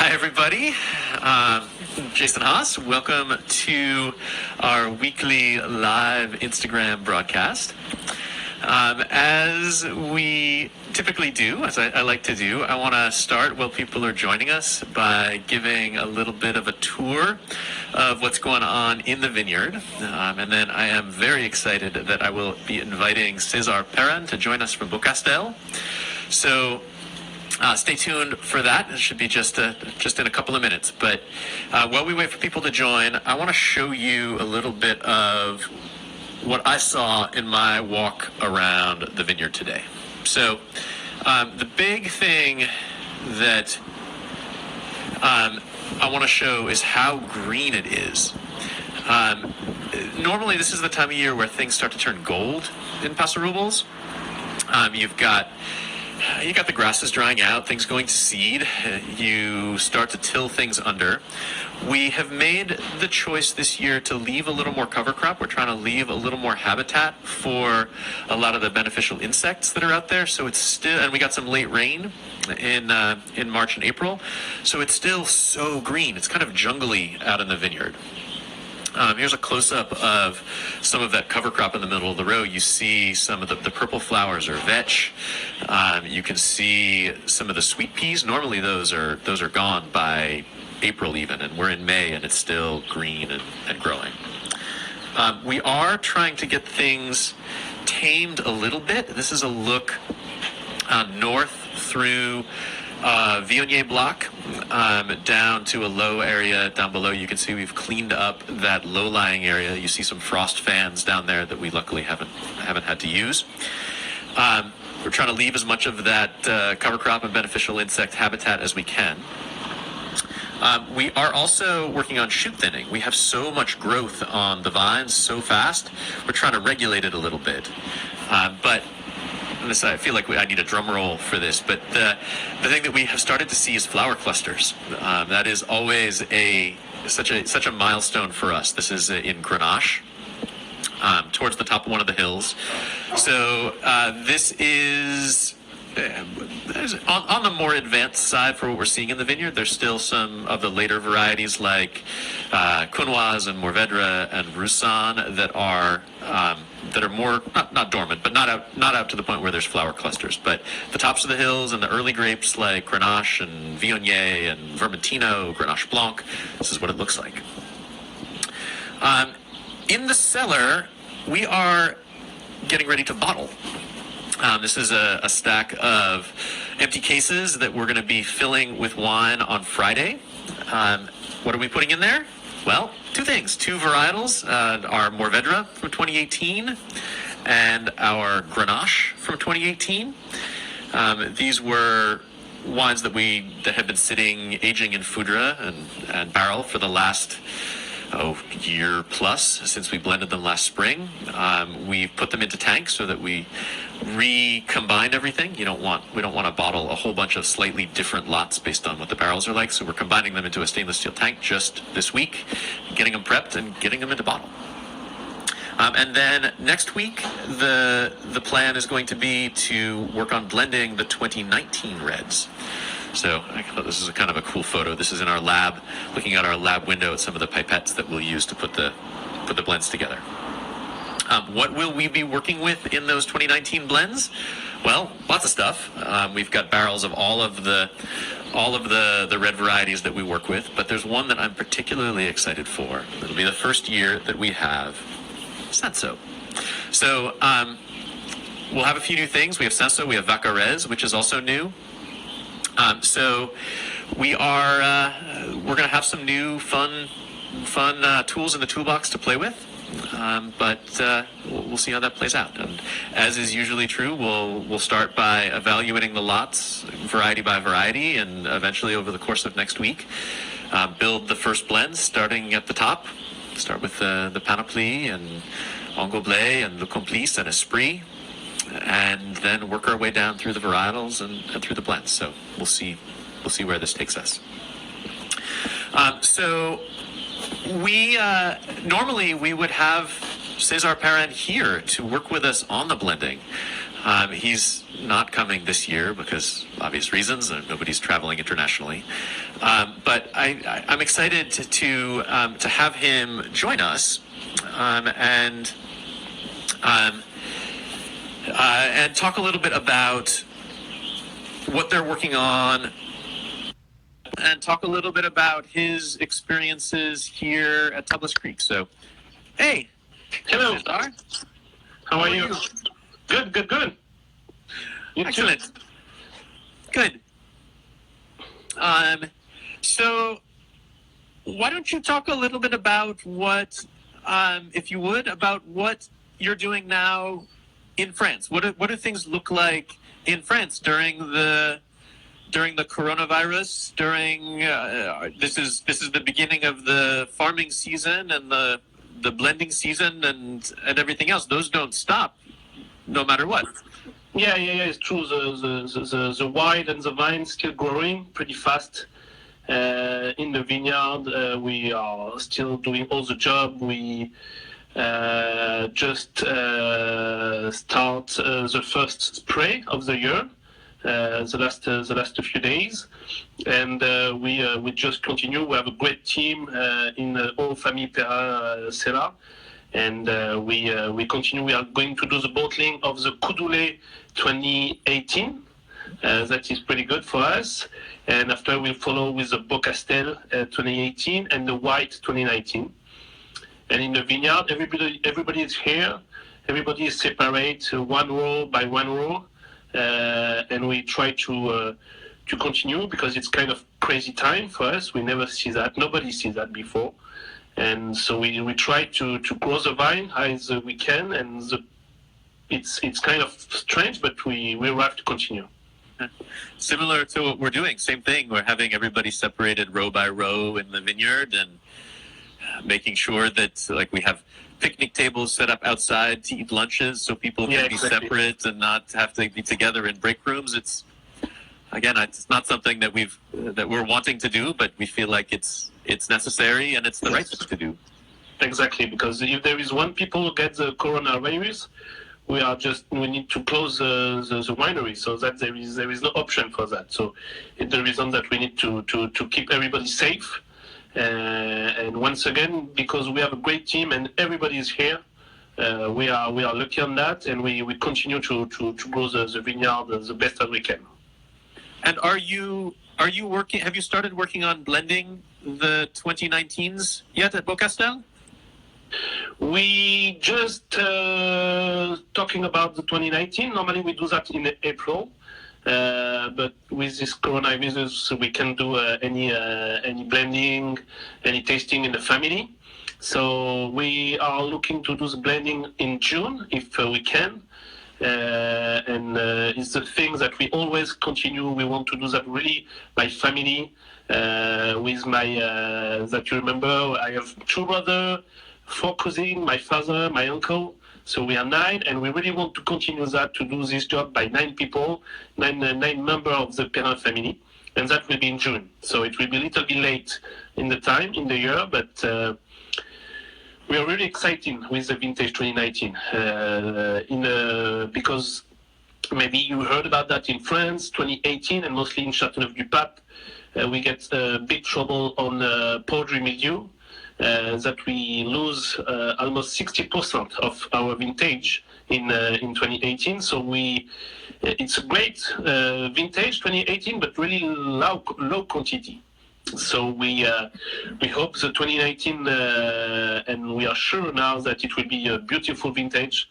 Hi, everybody. Jason Haas. Welcome to our weekly live Instagram broadcast. As we typically do, as I like to do, I want to start while people are joining us by giving a little bit of a tour of what's going on in the vineyard. And then I am very excited that I will be inviting Cesar Perrin to join us from Beaucastel. So stay tuned for that. It should be just in a couple of minutes. But while we wait for people to join, I want to show you a little bit of what I saw in my walk around the vineyard today. So the big thing that I want to show is how green it is. Normally this is the time of year where things start to turn gold in Paso Robles. You got the grasses drying out, things going to seed, you start to till things under. We have made the choice this year to leave a little more cover crop. We're trying to leave a little more habitat for a lot of the beneficial insects that are out there. So it's still, and we got some late rain in March and April. So it's still so green. It's kind of jungly out in the vineyard. Here's a close-up of some of that cover crop in the middle of the row. You see some of the purple flowers are vetch. You can see some of the sweet peas. Normally those are gone by April even, and we're in May and it's still green and growing. We are trying to get things tamed a little bit. This is a look north through Viognier block down to a low area down below. You can see we've cleaned up that low-lying area. You see some frost fans down there that we luckily haven't had to use. We're trying to leave as much of that cover crop and beneficial insect habitat as we can. We are also working on shoot thinning. We have so much growth on the vines so fast. We're trying to regulate it a little bit. But I feel like I need a drum roll for this, but the thing that we have started to see is flower clusters. That is always such a milestone for us. This is in Grenache, towards the top of one of the hills. So this is on the more advanced side for what we're seeing in the vineyard. There's still some of the later varieties like Cunoise and Mourvedre and Roussanne that are more not dormant, but not out to the point where there's flower clusters. But the tops of the hills and the early grapes like Grenache and Viognier and Vermentino, Grenache Blanc, this is what it looks like. In the cellar, we are getting ready to bottle. This is a stack of empty cases that we're going to be filling with wine on Friday. What are we putting in there? Well, two things. Two varietals, our Mourvedre from 2018 and our Grenache from 2018. These were wines that have been sitting, aging in foudre and barrel for the last year plus since we blended them last spring. We've put them into tanks so that we recombine everything. We don't want to bottle a whole bunch of slightly different lots based on what the barrels are like. So we're combining them into a stainless steel tank just this week, getting them prepped and getting them into bottle. And then next week, the plan is going to be to work on blending the 2019 reds. So I thought this is a kind of a cool photo. This is in our lab, looking at our lab window at some of the pipettes that we'll use to put the blends together. What will we be working with in those 2019 blends? Well, lots of stuff. We've got barrels of all of the red varieties that we work with, but there's one that I'm particularly excited for. It'll be the first year that we have Senso. So we'll have a few new things. We have Senso, we have Vacarez, which is also new. So we're going to have some new fun tools in the toolbox to play with. But we'll see how that plays out. And as is usually true, we'll start by evaluating the lots variety by variety, and eventually over the course of next week, build the first blends starting at the top. Start with the Panoply and Angoublé and Le Complice and Esprit, and then work our way down through the varietals and through the blends. So we'll see where this takes us. So we normally we would have Cesar Perrin here to work with us on the blending. He's not coming this year because obvious reasons. Nobody's traveling internationally. But I'm excited to have him join us and talk a little bit about what they're working on and talk a little bit about his experiences here at Tablas Creek. So, hey. Hello. Cesar. How are you? Good. You Excellent. too. Good. So, why don't you talk a little bit about what, if you would, about what you're doing now in France? What do things look like in France during the coronavirus? During this is the beginning of the farming season and the blending season and everything else. Those don't stop, no matter what. Yeah. It's true. The wine and the vine still growing pretty fast. In the vineyard, we are still doing all the job. We just start the first spray of the year. The last few days, and we just continue. We have a great team in all family Perrin cellar, and we continue. We are going to do the bottling of the Coudoulet 2018. That is pretty good for us. And after we'll follow with the Beaucastel 2018 and the White 2019. And in the vineyard, everybody is here. Everybody is separate, one row by one row. And we try to continue because it's kind of crazy time for us. We never see that. Nobody sees that before. And so we try to grow the vine as we can. And it's kind of strange, but we will have to continue. Similar to what we're doing, same thing. We're having everybody separated row by row in the vineyard and making sure that like we have picnic tables set up outside to eat lunches so people can be separate and not have to be together in break rooms. It's not something that we're wanting to do, but we feel like it's necessary and it's the right thing to do. Exactly, because if there is one people who get the coronavirus, we need to close the winery, so that there is no option for that. So it's the reason that we need to keep everybody safe. And once again, because we have a great team and everybody is here, we are lucky on that, and we continue to grow the vineyard the best as we can. And are you working? Have you started working on blending the 2019s yet at Beaucastel? We just talking about the 2019. Normally we do that in April. But with this coronavirus, we can do any blending, any tasting in the family. So we are looking to do the blending in June if we can. And it's the thing that we always continue. We want to do that really by family. With my, that you remember, I have 2 brothers, 4 cousins, my father, my uncle. So we are 9, and we really want to continue that, to do this job by 9 people, 9 members of the Perrin family, and that will be in June. So it will be a little bit late in the year, but we are really excited with the vintage 2019. Because maybe you heard about that in France, 2018, and mostly in Châteauneuf-du-Pape, we get big trouble on powdery mildew. That we lose almost 60% of our vintage in 2018. So it's a great vintage 2018, but really low quantity. So we hope the 2019, and we are sure now that it will be a beautiful vintage.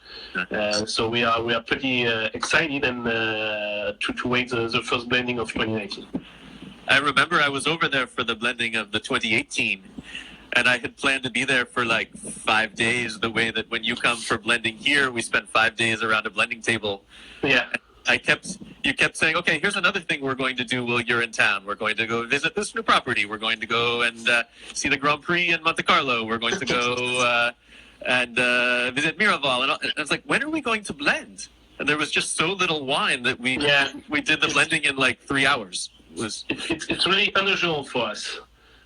So we are pretty excited and to wait the first blending of 2019. I remember I was over there for the blending of the 2018. And I had planned to be there for like 5 days, the way that when you come for blending here, we spend 5 days around a blending table. Yeah. You kept saying, okay, here's another thing we're going to do while you're in town. We're going to go visit this new property. We're going to go and see the Grand Prix in Monte Carlo. We're going to go and visit Miraval. And I was like, when are we going to blend? And there was just so little wine that we did the blending in like 3 hours. It's really unusual for us.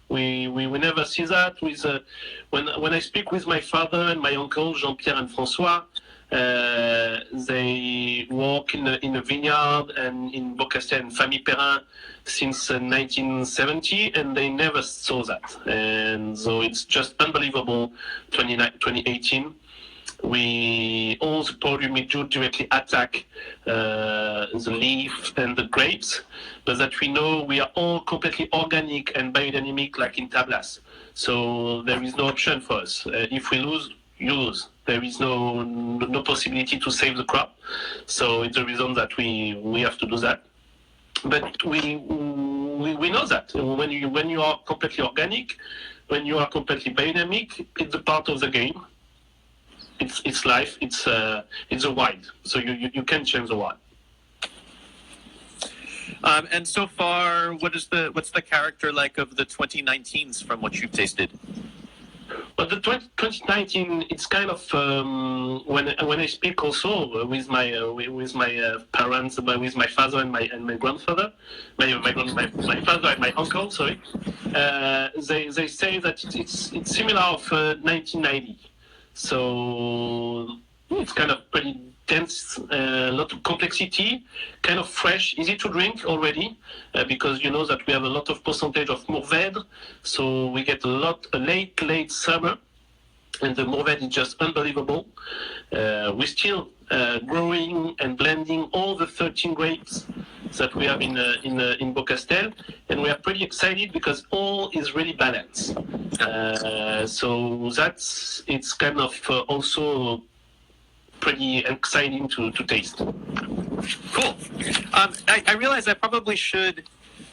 We never see that. When I speak with my father and my uncle Jean-Pierre and François, They work in a vineyard and in Beaucastel and Famille Perrin since 1970, and they never saw that. And so it's just unbelievable. 2018, all the podium we do directly attack the leaf and the grapes, but that we know we are all completely organic and biodynamic, like in Tablas. So there is no option for us. If we lose, you lose. There is no possibility to save the crop. So it's the reason that we have to do that. But we know that when you are completely organic, when you are completely biodynamic, it's a part of the game. It's life. It's a wild. So you can change the wild. And so far, what's the character like of the 2019s from what you've tasted? But the 2019, it's kind of when I speak also with my parents, with my father and my grandfather, my father and my uncle. Sorry, they say that it's similar of 1990. So it's kind of pretty dense, a lot of complexity, kind of fresh, easy to drink already, because you know that we have a lot of percentage of Mourvèdre, so we get a late summer, and the Mourvèdre is just unbelievable. We're still growing and blending all the 13 grapes that we have in Beaucastel, and we are pretty excited because all is really balanced. So it's kind of also pretty exciting to taste. Cool. I realize I probably should,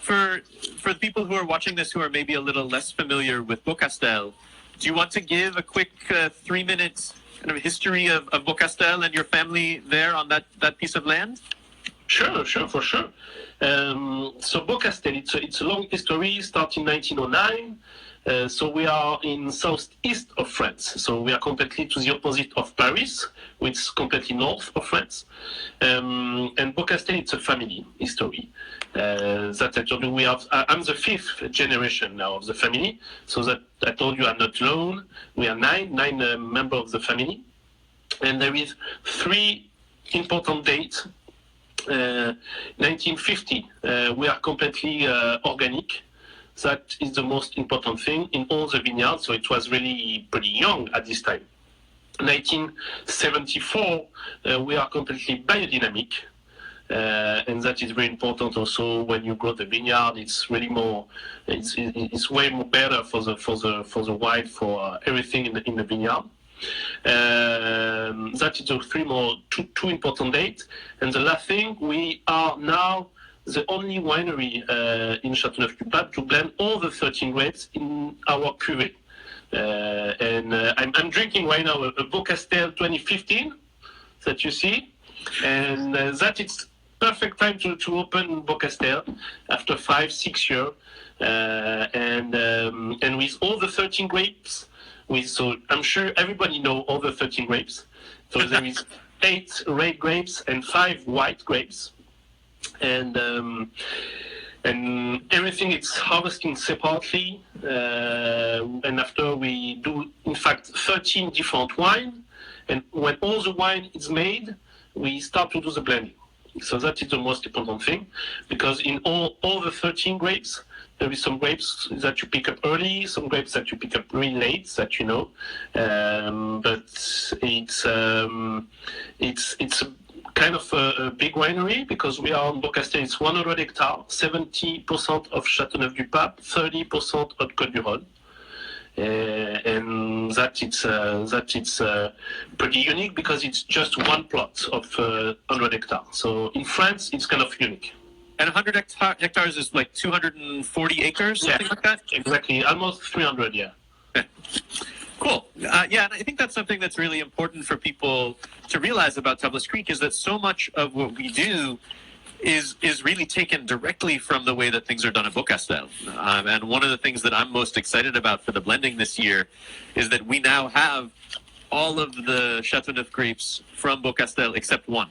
for the people who are watching this who are maybe a little less familiar with Beaucastel, do you want to give a quick 3-minute kind of history of Beaucastel and your family there on that piece of land? Sure, for sure. So Beaucastel, it's a long history, starting 1909. So we are in southeast of France. So we are completely to the opposite of Paris, which is completely north of France. And Beaucastel, it's a family history. That I told you, I'm the 5th generation now of the family. So that I told you I'm not alone. We are nine members of the family. And there is 3 important dates. 1950, we are completely organic. That is the most important thing in all the vineyards, so it was really pretty young at this time. 1974, we are completely biodynamic, and that is very important also when you grow the vineyard. It's really it's way more better for the wild, for everything in the vineyard. That is the two important dates. And the last thing, we are now the only winery in Châteauneuf-du-Pape to blend all the 13 grapes in our cuvée. And I'm drinking right now a Beaucastel 2015 that you see, and that is perfect time to open Beaucastel after 5-6 years, and with all the 13 grapes. So I'm sure everybody know all the 13 grapes. So there is 8 red grapes and 5 white grapes. And everything it's harvesting separately, and after we do in fact 13 different wine, and when all the wine is made, we start to do the blending. So that is the most important thing, because in all the 13 grapes, there is some grapes that you pick up early, some grapes that you pick up really late, that you know, but it's a kind of a big winery, because we are on Beaucastel. It's 100 hectares, 70% of Châteauneuf-du-Pape, 30% of Côte-du-Rhône, and that it's pretty unique because it's just one plot of 100 hectares. So in France, it's kind of unique. And 100 hectares is like 240 acres, something like that? Exactly, almost 300, yeah. Cool. Yeah, and I think that's something that's really important for people to realize about Tablas Creek, is that so much of what we do is really taken directly from the way that things are done at Beaucastel. And one of the things that I'm most excited about for the blending this year is that we now have all of the Châteauneuf grapes from Beaucastel except one.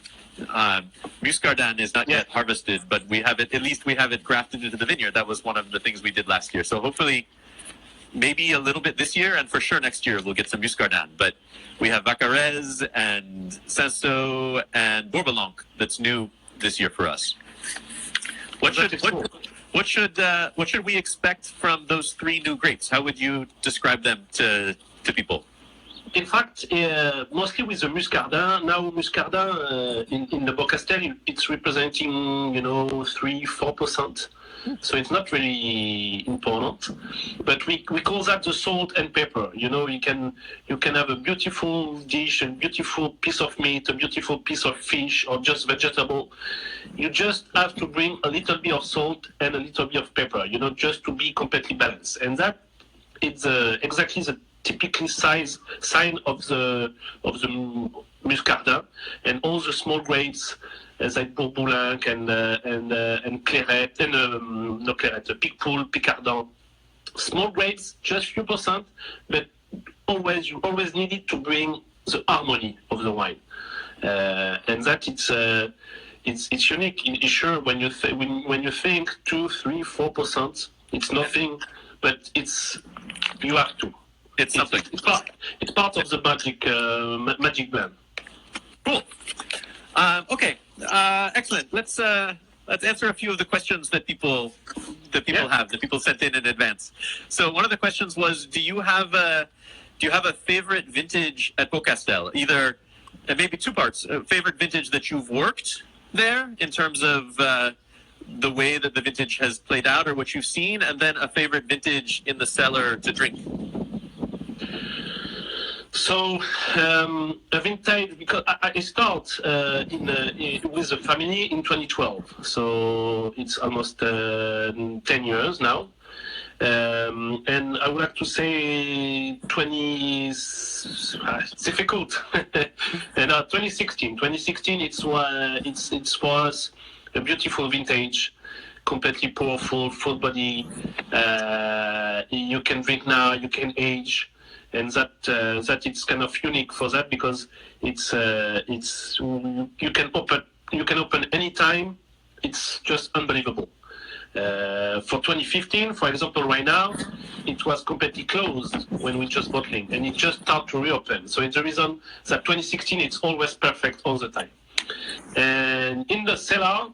Muscardin is not yet harvested, but we have it. At least we have it grafted into the vineyard. That was one of the things we did last year. So hopefully maybe a little bit this year, and for sure next year we'll get some Muscardin. But we have Vacarez and Senso and Bourboulon that's new this year for us. What should we expect from those three new grapes? How would you describe them to people? In fact, mostly with the Muscardin. Now, Muscardin in the Beaucastel, it's representing 3-4%. So it's not really important, but we call that the salt and pepper. You can have a beautiful dish, a beautiful piece of meat, a beautiful piece of fish, or just vegetable. You just have to bring a little bit of salt and a little bit of pepper, just to be completely balanced. And that it's exactly the typical sign of the Muscardin, and all the small grapes like Bourboulin and Claret, and not Claret, Picpoul, Picardin. Small grapes, just few percent, but you always needed to bring the harmony of the wine, and that it's unique. Sure, when you think 2, 3, 4%, it's nothing, but you have to. It's something. It's part of the magic blend. Cool. Okay. Excellent. Let's answer a few of the questions that people have, that people sent in advance. So one of the questions was, do you have a favorite vintage at Beaucastel? Either, and maybe two parts, a favorite vintage that you've worked there in terms of the way that the vintage has played out or what you've seen, and then a favorite vintage in the cellar to drink. So a vintage, because I start with the family in 2012, so it's almost 10 years now, and I would like to say 20. It's difficult. And 2016, it was a beautiful vintage, completely powerful, full body. You can drink now, you can age. And that it's kind of unique for that, because it's you can open anytime. It's just unbelievable. For 2015, for example, right now it was completely closed when we just bottling, and it just started to reopen. So it's the reason that 2016 it's always perfect all the time. And in the cellar,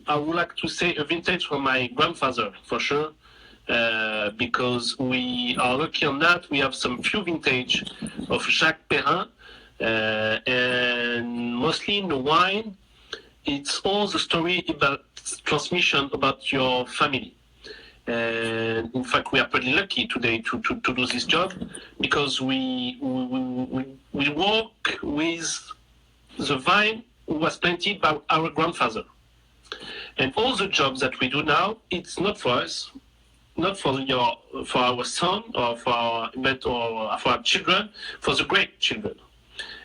I would like to say a vintage from my grandfather for sure. Because we are lucky on that. We have some few vintage of Cesar Perrin, and mostly in the wine, it's all the story about transmission about your family. And in fact, we are pretty lucky today to do this job, because we work with the vine who was planted by our grandfather. And all the jobs that we do now, it's not for us, not for our son or for our children, for the great children,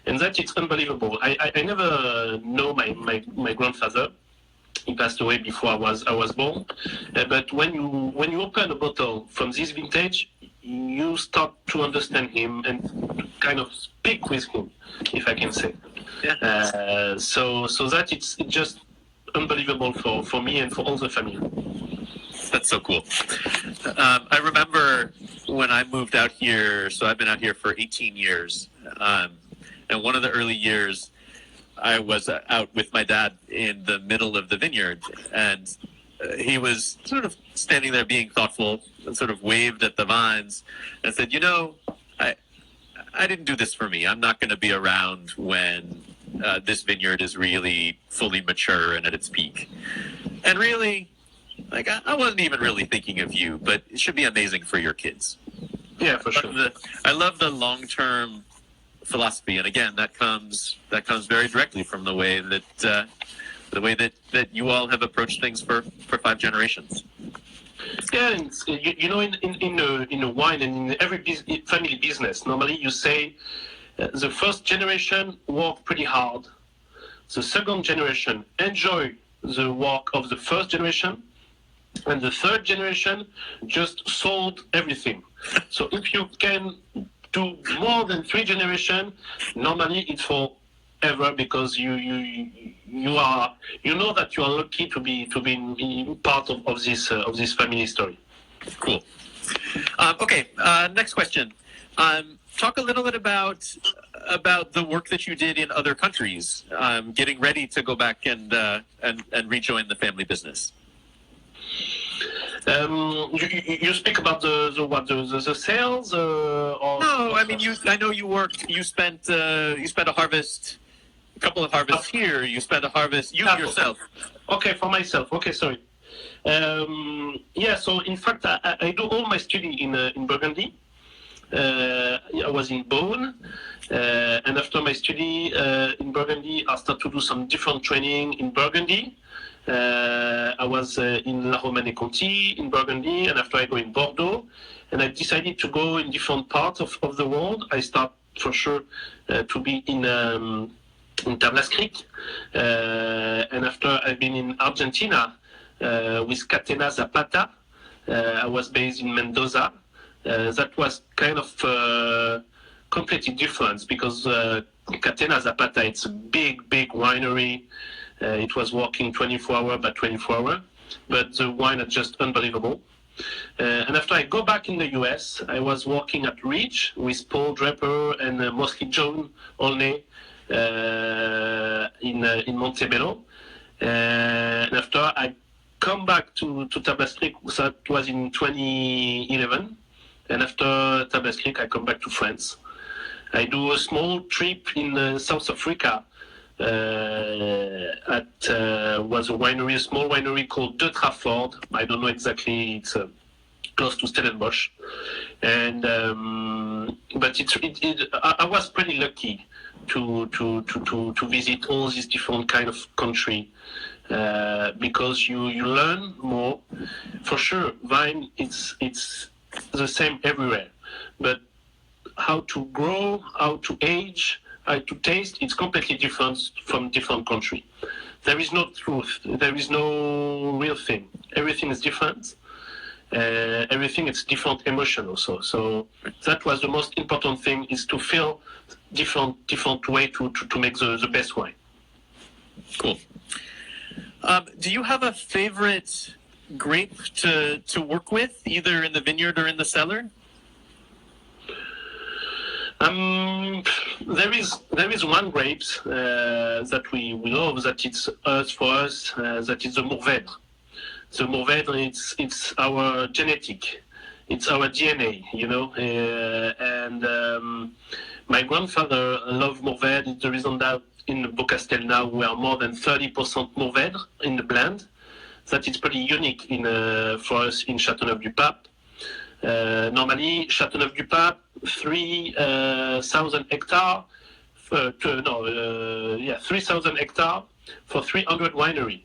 and that it's unbelievable. I never know my grandfather. He passed away before I was born. But when you open a bottle from this vintage, you start to understand him and kind of speak with him, if I can say. Yeah. So that it's just unbelievable for me and for all the family. That's so cool. I remember when I moved out here, so I've been out here for 18 years. And one of the early years, I was out with my dad in the middle of the vineyard, and he was sort of standing there being thoughtful and sort of waved at the vines and said, I didn't do this for me. I'm not going to be around when this vineyard is really fully mature and at its peak. And really, I wasn't even really thinking of you, but it should be amazing for your kids. Yeah, for sure. I love the long-term philosophy, and again, that comes very directly from the way that you all have approached things for 5 generations. Yeah, and, in a wine and in every family business, normally you say the first generation worked pretty hard, the second generation enjoy the work of the first generation, and the third generation just sold everything. So if you can do more than 3 generations, normally it's forever, because you know that you are lucky to be part of this family story. Cool. Okay, next question. Talk a little bit about the work that you did in other countries, getting ready to go back and rejoin the family business. You speak about the sales or No, I mean I know you worked. You spent a harvest, a couple of harvests here. You spent a harvest yourself. Okay, for myself. Okay, sorry. Yeah, so in fact, I do all my study in Burgundy. I was in Beaune, and after my study in Burgundy, I started to do some different training in Burgundy. I was in La Romanée-Conti in Burgundy, and after I go in Bordeaux, and I decided to go in different parts of the world. I start for sure to be in Tablas Creek, and after I've been in Argentina with Catena Zapata. I was based in Mendoza. That was kind of completely different because Catena Zapata, it's a big winery. It was working 24 hours by 24 hours, but the wine is just unbelievable. And after I go back in the US, I was working at Ridge with Paul Draper and mostly John Olney in Montebello. And after I come back to Tablas Creek, that was in 2011. And after Tablas Creek, I come back to France. I do a small trip in South Africa at was a small winery called De Trafford. I don't know exactly. It's close to Stellenbosch, and but I was pretty lucky to visit all these different kind of country because you learn more. For sure, wine it's the same everywhere, but how to grow, how to age, how to taste, it's completely different from different country. There is no truth. There is no real thing. Everything is different. Everything is different emotion also. So that was the most important thing, is to feel different way to make the best wine. Cool. Do you have a favorite grape to work with, either in the vineyard or in the cellar? There is one grapes that we love, that it's for us, that is the Mourvèdre. The Mourvèdre, it's our genetic, it's our DNA, you know. And my grandfather loved Mourvèdre. It's the reason that in Beaucastel now we are more than 30% Mourvèdre in the blend. That is pretty unique for us in Châteauneuf-du-Pape. Normally, Châteauneuf-du-Pape, 3,000 hectares, 3,000 hectares for 300 winery.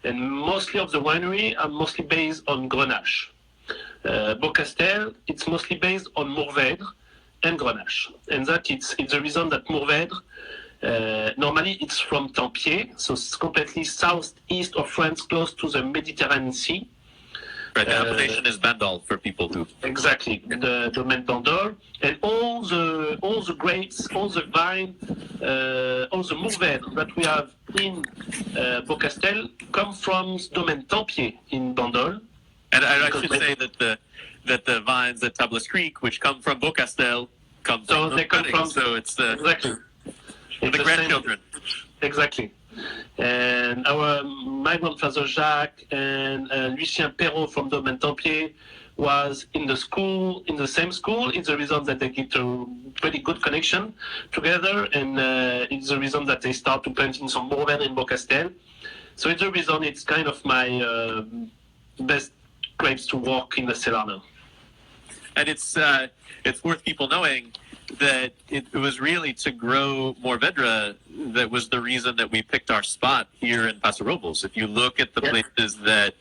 And mostly of the winery are mostly based on Grenache. Beaucastel, it's mostly based on Mourvèdre and Grenache. And that it's the reason that Mourvèdre, normally it's from Tempiers, so it's completely southeast of France, close to the Mediterranean Sea. Right, the appellation is Bandol for people who... Exactly, the domaine Bandol, and all the grapes, all the vine, all the Mourvèdre that we have in Beaucastel come from domaine Tempiers in Bandol. And I should say that the vines at Tablas Creek, which come from Beaucastel, come from So they come from... So it's exactly. the grandchildren. Exactly. And my grandfather Jacques and Lucien Perrault from Domaine Tempiers was in the same school. It's the reason that they get a pretty good connection together, and it's the reason that they start to planting some Mourvèdre in Beaucastel. So it's the reason it's kind of my best grapes to work in the cellar now. And it's worth people knowing that it was really to grow Mourvèdre that was the reason that we picked our spot here in Paso Robles. If you look at the places that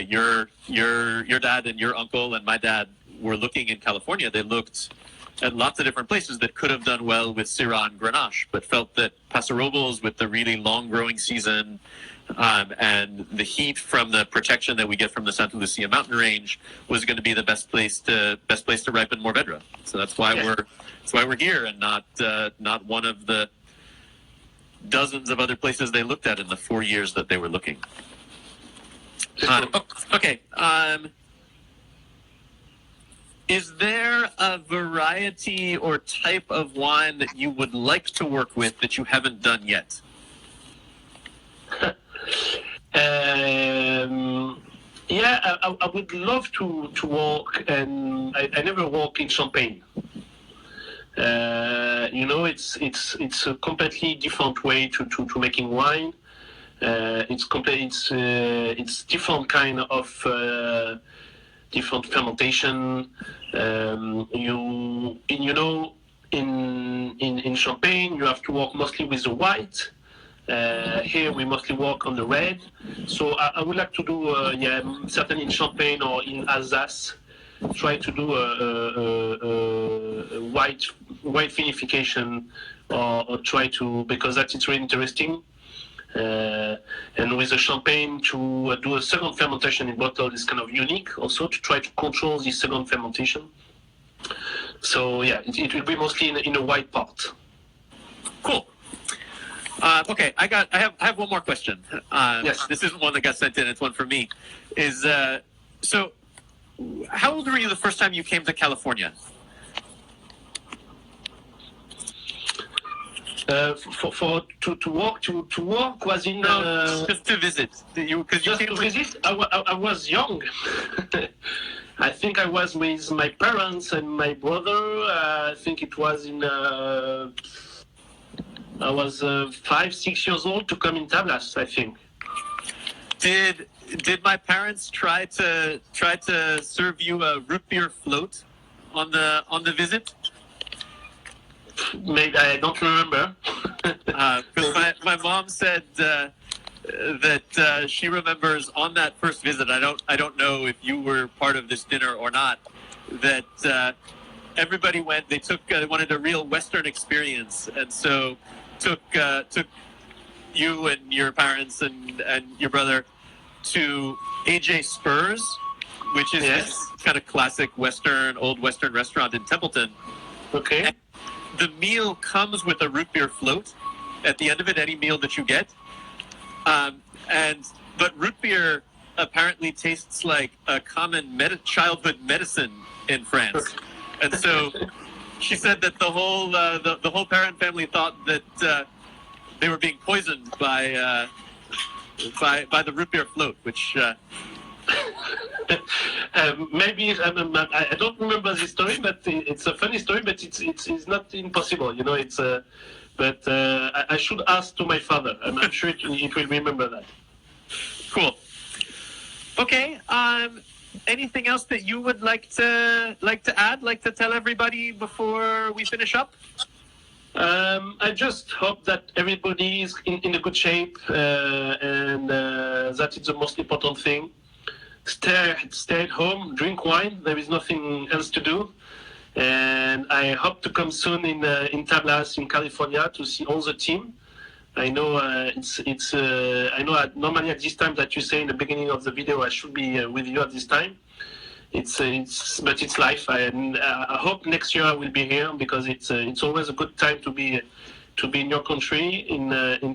your dad and your uncle and my dad were looking in California, they looked at lots of different places that could have done well with Syrah and Grenache, but felt that Paso Robles, with the really long growing season and the heat from the protection that we get from the Santa Lucia mountain range, was going to be the best place to ripen Mourvèdre. So that's why we're here, and not one of the dozens of other places they looked at in the 4 years that they were looking. Okay. Is there a variety or type of wine that you would like to work with that you haven't done yet? Yeah, I would love to work, and I never work in Champagne. It's a completely different way to making wine. It's different kind of different fermentation. In Champagne, you have to work mostly with the white. Here we mostly work on the red. So I would like to do, certainly in Champagne or in Alsace, try to do a white vinification, or try to, because that is really interesting. And with the Champagne, to do a second fermentation in bottle is kind of unique also, to try to control the second fermentation. So yeah, it will be mostly in a white part. Cool. Okay, I have one more question. Yes. This isn't one that got sent in; it's one for me. So, how old were you the first time you came to California? To work was in Just to visit. just to visit. I was young. I think I was with my parents and my brother. I think it was in. I was 5-6 years old to come in Tablas, I think. Did my parents try to serve you a root beer float on the visit? Maybe I don't remember. Because my mom said that she remembers on that first visit. I don't know if you were part of this dinner or not. That everybody went. They wanted a real Western experience, and so took you and your parents and your brother to AJ Spurs, which is Yes. this kind of classic old Western restaurant in Templeton. Okay. And the meal comes with a root beer float at the end of it, any meal that you get. But root beer apparently tastes like a common childhood medicine in France. And so she said that the whole Perrin family thought that they were being poisoned by the root beer float, which Maybe I don't remember this story, but it's a funny story. But it's not impossible, you know. But I should ask to my father. I'm sure it will remember that. cool. Okay. Anything else that you would like to add, like to tell everybody before we finish up? I just hope that everybody is in a good shape, and that is the most important thing. Stay at home, drink wine. There is nothing else to do. And I hope to come soon in Tablas in California to see all the team. I know I know normally at this time that you say in the beginning of the video I should be with you at this time. But it's life. I hope next year I will be here, because it's always a good time to be in your country in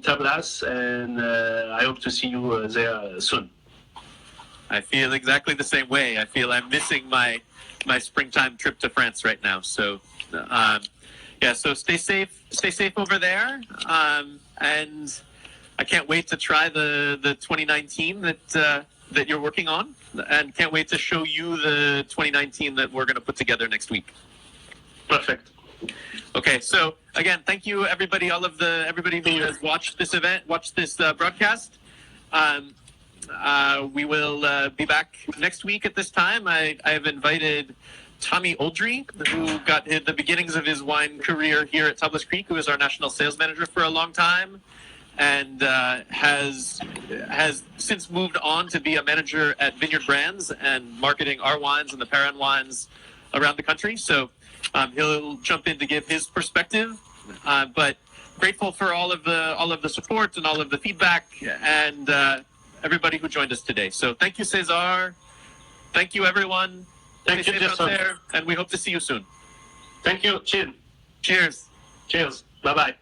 Tablas, and I hope to see you there soon. I feel exactly the same way. I feel I'm missing my springtime trip to France right now. So, so stay safe over there. And I can't wait to try the 2019 that you're working on, and can't wait to show you the 2019 that we're going to put together next week. Perfect. Okay, so again, thank you everybody, everybody who has watched this broadcast. We will be back next week at this time. I have invited Tommy Oldry, who got the beginnings of his wine career here at Tablas Creek, who is our national sales manager for a long time, and has since moved on to be a manager at Vineyard Brands and marketing our wines and the Perrin wines around the country. So he'll jump in to give his perspective, but grateful for all of the support and all of the feedback, and everybody who joined us today. So thank you, Cesar. Thank you, everyone. Thank you, Stay safe out Jason. there, and we hope to see you soon. Thank you. Cheers. Cheers. Cheers. Bye-bye.